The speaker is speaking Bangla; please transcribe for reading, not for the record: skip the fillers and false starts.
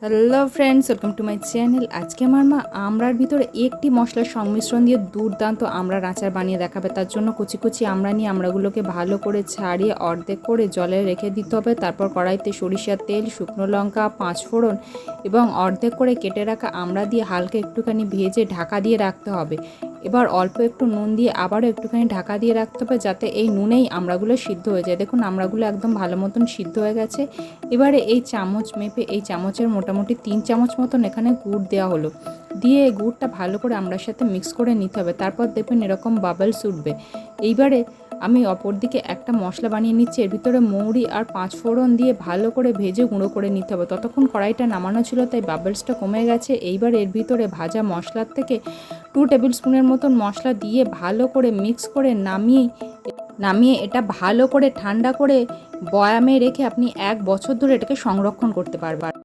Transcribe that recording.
Hello friends, welcome to my channel. আজকে আমার মা আমড়ার ভিতরে একটি মশলার সংমিশ্রণ দিয়ে দুর্দান্ত আমড়ার আচার বানিয়ে দেখাবে। তার জন্য কুচি কুচি আমড়া নিয়ে আমড়াগুলোকে ভালো করে ছাড়িয়ে অর্ধেক করে জলে রেখে দিতে হবে। তারপর কড়াইতে সরিষার তেল, শুকনো লঙ্কা, 5 ফোড়ন এবং অর্ধেক করে কেটে রাখা আমড়া দিয়ে হালকা একটুখানি ভেজে ঢাকা দিয়ে রাখতে হবে। এবার অল্প একটু নুন দিয়ে আবারও একটুখানি ঢাকা দিয়ে রাখতে হবে, যাতে এই নুনেই আমড়াগুলো সিদ্ধ হয়ে যায়। দেখুন আমড়াগুলো একদম ভালো মতন সিদ্ধ হয়ে গেছে। এবারে এই চামচ মেপে এই চামচের মোটামুটি 3 চামচ মতন এখানে গুড় দেওয়া হলো। দিয়ে গুড়টা ভালো করে আমড়ার সাথে মিক্স করে নিতে হবে। তারপর দেখবেন এরকম বাবলস উঠবে। এইবারে আমি অপর দিকে একটা মশলা বানিয়ে নিচ্ছি। এর ভিতরে মৌরি আর 5 ফোড়ন দিয়ে ভালো করে ভেজে গুঁড়ো করে নিতে হবে। ততক্ষণ কড়াইটা নামানো ছিল, তাই বাবলসটা কমে গেছে। এইবার এর ভিতরে ভাজা মশলার থেকে 2 টেবিল স্পুনের মতন মশলা দিয়ে ভালো করে মিক্স করে নামিয়ে এটা ভালো করে ঠান্ডা করে বয়ামে রেখে আপনি 1 বছর ধরে এটাকে সংরক্ষণ করতে পারবেন।